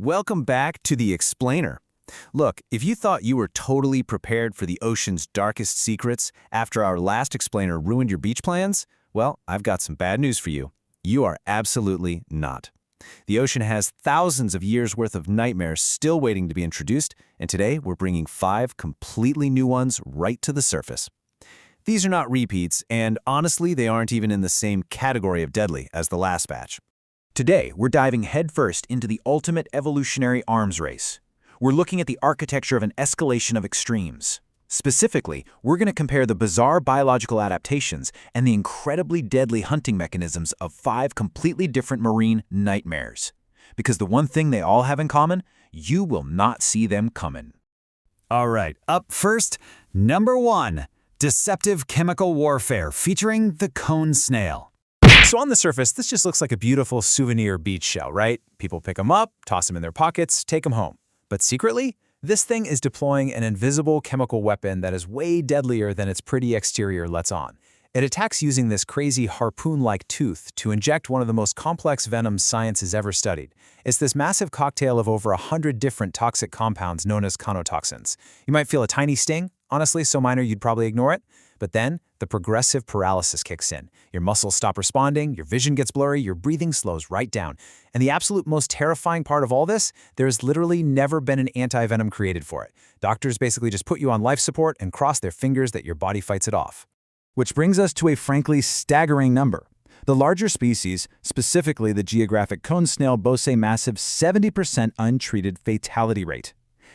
Welcome back to The Explainer. Look, if you thought you were totally prepared for the ocean's darkest secrets after our last explainer ruined your beach plans, well, I've got some bad news for you. You are absolutely not. The ocean has thousands of years' worth of nightmares still waiting to be introduced, and today we're bringing 5 completely new ones right to the surface. These are not repeats, and honestly, they aren't even in the same category of deadly as the last batch. Today, we're diving headfirst into the ultimate evolutionary arms race. We're looking at the architecture of an escalation of extremes. Specifically, we're going to compare the bizarre biological adaptations and the incredibly deadly hunting mechanisms of 5 completely different marine nightmares. Because the one thing they all have in common, you will not see them coming. All right, up first, number 1, deceptive chemical warfare featuring the cone snail. So on the surface, this just looks like a beautiful souvenir beach shell, right? People pick them up, toss them in their pockets, take them home. But secretly, this thing is deploying an invisible chemical weapon that is way deadlier than its pretty exterior lets on. It attacks using this crazy harpoon-like tooth to inject one of the most complex venoms science has ever studied. It's this massive cocktail of over 100 different toxic compounds known as conotoxins. You might feel a tiny sting, honestly so minor you'd probably ignore it, but then the progressive paralysis kicks in. Your muscles stop responding, your vision gets blurry, your breathing slows right down. And the absolute most terrifying part of all this, there's literally never been an anti-venom created for it. Doctors basically just put you on life support and cross their fingers that your body fights it off. Which brings us to a frankly staggering number. The larger species, specifically the geographic cone snail, boasts a massive 70% untreated fatality rate.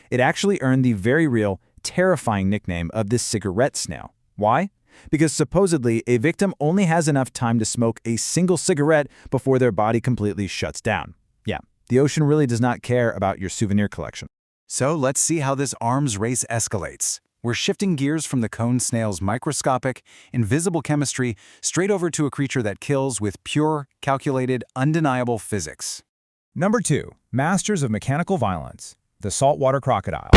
It actually earned the very real, terrifying nickname of the cigarette snail. Why? Because supposedly a victim only has enough time to smoke a single cigarette before their body completely shuts down. Yeah, the ocean really does not care about your souvenir collection. So let's see how this arms race escalates. We're shifting gears from the cone snail's microscopic, invisible chemistry straight over to a creature that kills with pure, calculated, undeniable physics. Number 2, masters of mechanical violence, the saltwater crocodile.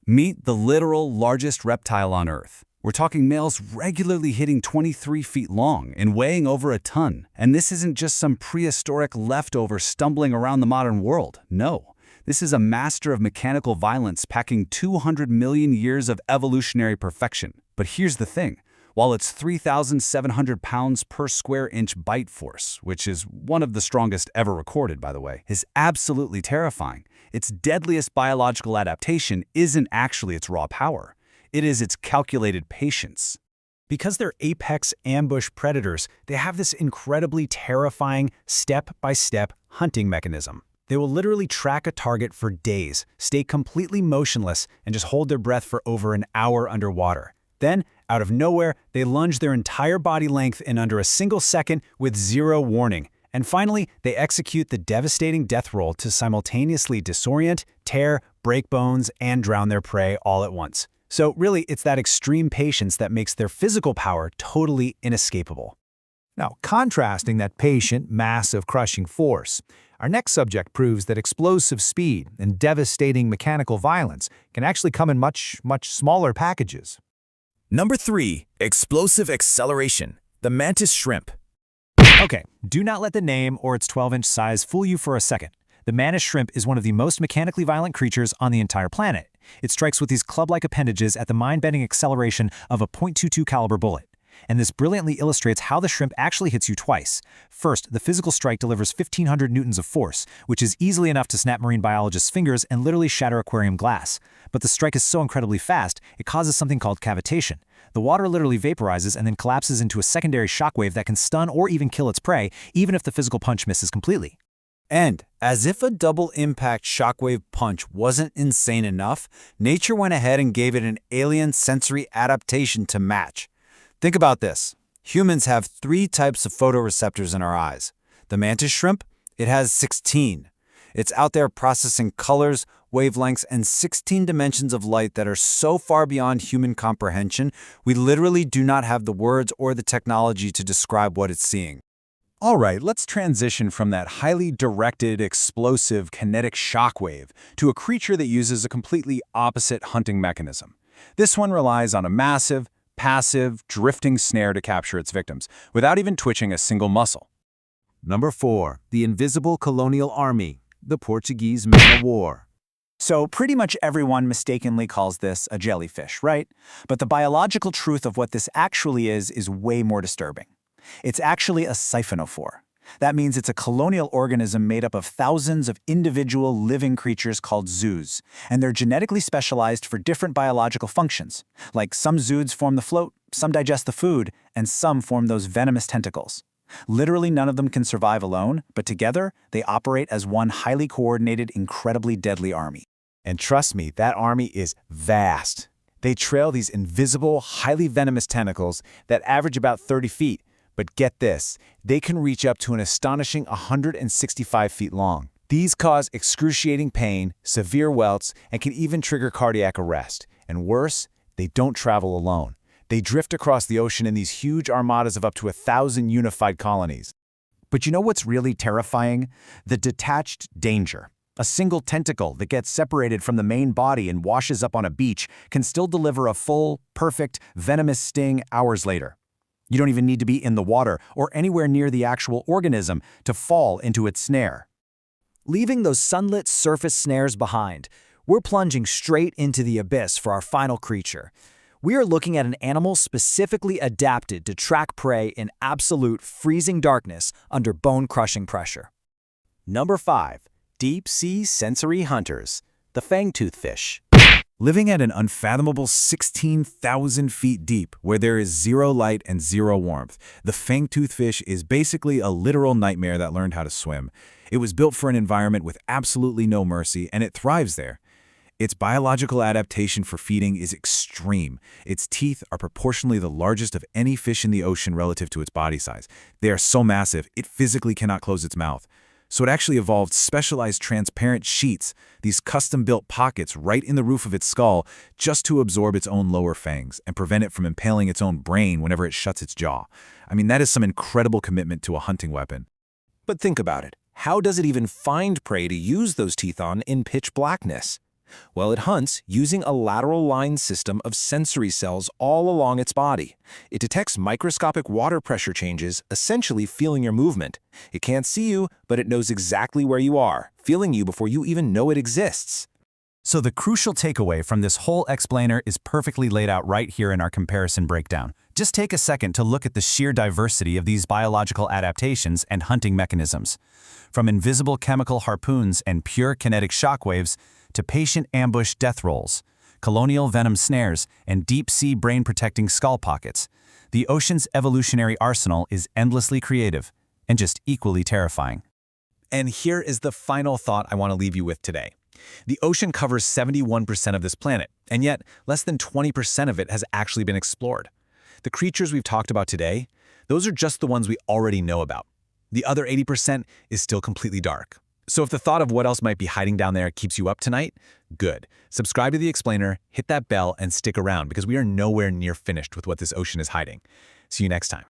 Meet the literal largest reptile on Earth. We're talking males regularly hitting 23 feet long and weighing over a ton. And this isn't just some prehistoric leftover stumbling around the modern world. No, this is a master of mechanical violence packing 200 million years of evolutionary perfection. But here's the thing. While its 3,700 pounds per square inch bite force, which is one of the strongest ever recorded, by the way, is absolutely terrifying, its deadliest biological adaptation isn't actually its raw power. It is its calculated patience. Because they're apex ambush predators, they have this incredibly terrifying step-by-step hunting mechanism. They will literally track a target for days, stay completely motionless, and just hold their breath for over an hour underwater. Then, out of nowhere, they lunge their entire body length in under a single second with zero warning. And finally, they execute the devastating death roll to simultaneously disorient, tear, break bones, and drown their prey all at once. So really, it's that extreme patience that makes their physical power totally inescapable. Now, contrasting that patient, massive, crushing force, our next subject proves that explosive speed and devastating mechanical violence can actually come in much, much smaller packages. Number 3, explosive acceleration, the mantis shrimp. Okay, do not let the name or its 12-inch size fool you for a second. The mantis shrimp is one of the most mechanically violent creatures on the entire planet. It strikes with these club-like appendages at the mind-bending acceleration of a .22 caliber bullet. And this brilliantly illustrates how the shrimp actually hits you twice. First, the physical strike delivers 1,500 newtons of force, which is easily enough to snap marine biologists' fingers and literally shatter aquarium glass. But the strike is so incredibly fast, it causes something called cavitation. The water literally vaporizes and then collapses into a secondary shockwave that can stun or even kill its prey, even if the physical punch misses completely. And, as if a double-impact shockwave punch wasn't insane enough, nature went ahead and gave it an alien sensory adaptation to match. Think about this. Humans have 3 types of photoreceptors in our eyes. The mantis shrimp, it has 16. It's out there processing colors, wavelengths, and 16 dimensions of light that are so far beyond human comprehension, we literally do not have the words or the technology to describe what it's seeing. All right, let's transition from that highly directed, explosive, kinetic shockwave to a creature that uses a completely opposite hunting mechanism. This one relies on a massive, passive, drifting snare to capture its victims, without even twitching a single muscle. Number 4, the invisible colonial army, the Portuguese Man of War. So pretty much everyone mistakenly calls this a jellyfish, right? But the biological truth of what this actually is way more disturbing. It's actually a siphonophore. That means it's a colonial organism made up of thousands of individual living creatures called zoos, and they're genetically specialized for different biological functions. Like some zoods form the float, some digest the food, and some form those venomous tentacles. Literally none of them can survive alone, but together they operate as one highly coordinated, incredibly deadly army. And trust me, that army is vast. They trail these invisible, highly venomous tentacles that average about 30 feet. But get this, they can reach up to an astonishing 165 feet long. These cause excruciating pain, severe welts, and can even trigger cardiac arrest. And worse, they don't travel alone. They drift across the ocean in these huge armadas of up to 1,000 unified colonies. But you know what's really terrifying? The detached danger. A single tentacle that gets separated from the main body and washes up on a beach can still deliver a full, perfect, venomous sting hours later. You don't even need to be in the water or anywhere near the actual organism to fall into its snare. Leaving those sunlit surface snares behind, we're plunging straight into the abyss for our final creature. We are looking at an animal specifically adapted to track prey in absolute freezing darkness under bone-crushing pressure. Number 5. Deep-sea sensory hunters, the fangtooth fish. Living at an unfathomable 16,000 feet deep, where there is zero light and zero warmth, the fangtooth fish is basically a literal nightmare that learned how to swim. It was built for an environment with absolutely no mercy, and it thrives there. Its biological adaptation for feeding is extreme. Its teeth are proportionally the largest of any fish in the ocean relative to its body size. They are so massive, it physically cannot close its mouth. So it actually evolved specialized transparent sheets, these custom-built pockets right in the roof of its skull, just to absorb its own lower fangs and prevent it from impaling its own brain whenever it shuts its jaw. I mean, that is some incredible commitment to a hunting weapon. But think about it. How does it even find prey to use those teeth on in pitch blackness? Well, it hunts using a lateral line system of sensory cells all along its body. It detects microscopic water pressure changes, essentially feeling your movement. It can't see you, but it knows exactly where you are, feeling you before you even know it exists. So the crucial takeaway from this whole explainer is perfectly laid out right here in our comparison breakdown. Just take a second to look at the sheer diversity of these biological adaptations and hunting mechanisms. From invisible chemical harpoons and pure kinetic shockwaves to patient ambush death rolls, colonial venom snares, and deep-sea brain-protecting skull pockets, the ocean's evolutionary arsenal is endlessly creative and just equally terrifying. And here is the final thought I want to leave you with today. The ocean covers 71% of this planet, and yet less than 20% of it has actually been explored. The creatures we've talked about today, those are just the ones we already know about. The other 80% is still completely dark. So if the thought of what else might be hiding down there keeps you up tonight, good. Subscribe to The Explainer, hit that bell, and stick around because we are nowhere near finished with what this ocean is hiding. See you next time.